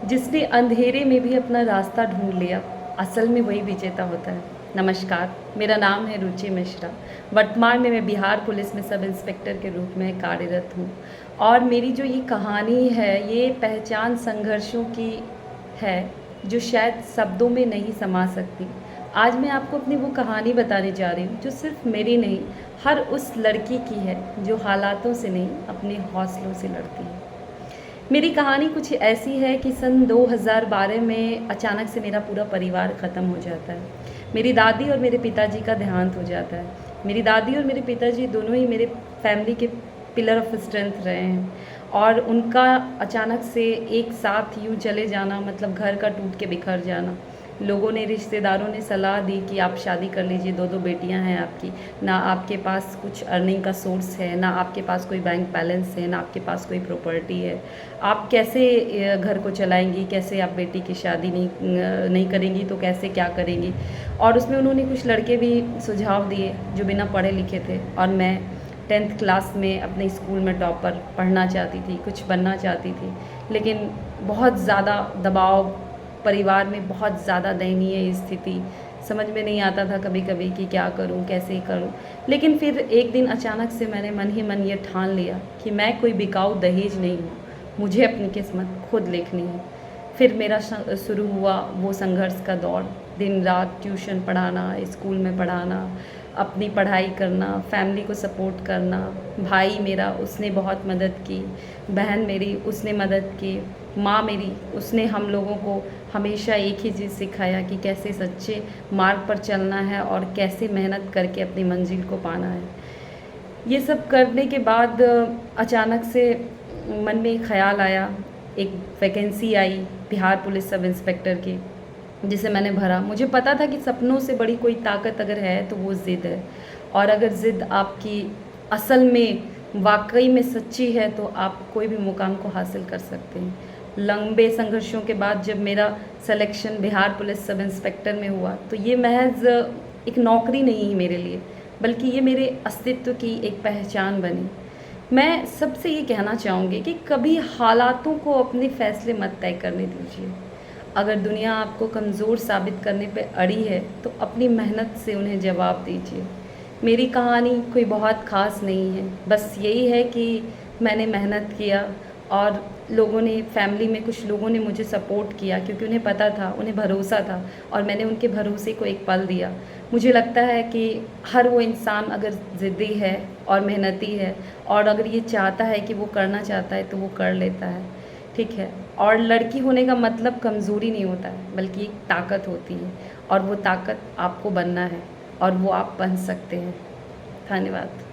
जिसने अंधेरे में भी अपना रास्ता ढूंढ लिया, असल में वही विजेता होता है। नमस्कार, मेरा नाम है रुचि मिश्रा। वर्तमान में मैं बिहार पुलिस में सब इंस्पेक्टर के रूप में कार्यरत हूँ और मेरी जो ये कहानी है ये पहचान संघर्षों की है जो शायद शब्दों में नहीं समा सकती। आज मैं आपको अपनी वो कहानी बताने जा रही हूँ जो सिर्फ मेरी नहीं, हर उस लड़की की है जो हालातों से नहीं अपने हौसलों से लड़ती है। मेरी कहानी कुछ ऐसी है कि सन 2012 में अचानक से मेरा पूरा परिवार ख़त्म हो जाता है। मेरी दादी और मेरे पिताजी का देहांत हो जाता है। मेरी दादी और मेरे पिताजी दोनों ही मेरे फैमिली के पिलर ऑफ स्ट्रेंथ रहे हैं और उनका अचानक से एक साथ यूँ चले जाना मतलब घर का टूट के बिखर जाना। लोगों ने, रिश्तेदारों ने सलाह दी कि आप शादी कर लीजिए, दो दो बेटियां हैं आपकी, ना आपके पास कुछ अर्निंग का सोर्स है, ना आपके पास कोई बैंक बैलेंस है, ना आपके पास कोई प्रॉपर्टी है, आप कैसे घर को चलाएंगी, कैसे आप बेटी की शादी नहीं करेंगी तो कैसे क्या करेंगी। और उसमें उन्होंने कुछ लड़के भी सुझाव दिए जो बिना पढ़े लिखे थे और मैं 10th क्लास में अपने स्कूल में टॉपर पढ़ना चाहती थी, कुछ बनना चाहती थी, लेकिन बहुत ज़्यादा दबाव, परिवार में बहुत ज़्यादा दयनीय स्थिति, समझ में नहीं आता था कभी कभी कि क्या करूं, कैसे करूं। लेकिन फिर एक दिन अचानक से मैंने मन ही मन ये ठान लिया कि मैं कोई बिकाऊ दहेज नहीं हूँ, मुझे अपनी किस्मत खुद लिखनी है। फिर मेरा शुरू हुआ वो संघर्ष का दौर। दिन रात ट्यूशन पढ़ाना, स्कूल में पढ़ाना, अपनी पढ़ाई करना, फैमिली को सपोर्ट करना। भाई मेरा, उसने बहुत मदद की, बहन मेरी, उसने मदद की, माँ मेरी, उसने हम लोगों को हमेशा एक ही चीज़ सिखाया कि कैसे सच्चे मार्ग पर चलना है और कैसे मेहनत करके अपनी मंजिल को पाना है। ये सब करने के बाद अचानक से मन में एक ख़्याल आया, एक वैकेंसी आई बिहार पुलिस सब इंस्पेक्टर की, जिसे मैंने भरा। मुझे पता था कि सपनों से बड़ी कोई ताकत अगर है तो वो ज़िद है, और अगर ज़िद आपकी असल में वाकई में सच्ची है तो आप कोई भी मुकाम को हासिल कर सकते हैं। लंबे संघर्षों के बाद जब मेरा selection Bihar police sub inspector में हुआ तो ये महज एक नौकरी नहीं है मेरे लिए, बल्कि ये मेरे अस्तित्व की एक पहचान बनी। मैं सबसे ये कहना चाहूँगी कि कभी हालातों को अपने फैसले मत तय करने दीजिए। अगर दुनिया आपको कमज़ोर साबित करने पे अड़ी है तो अपनी मेहनत से उन्हें जवाब दीजिए। मेरी कहानी कोई बहुत ख़ास नहीं है, बस यही है कि मैंने मेहनत किया और लोगों ने, फैमिली में कुछ लोगों ने मुझे सपोर्ट किया क्योंकि उन्हें पता था, उन्हें भरोसा था और मैंने उनके भरोसे को एक पल दिया। मुझे लगता है कि हर वो इंसान अगर ज़िद्दी है और मेहनती है और अगर ये चाहता है कि वो करना चाहता है तो वो कर लेता है, ठीक है। और लड़की होने का मतलब कमज़ोरी नहीं होता है, बल्कि एक ताकत होती है और वो ताकत आपको बनना है और वो आप बन सकते हैं। धन्यवाद।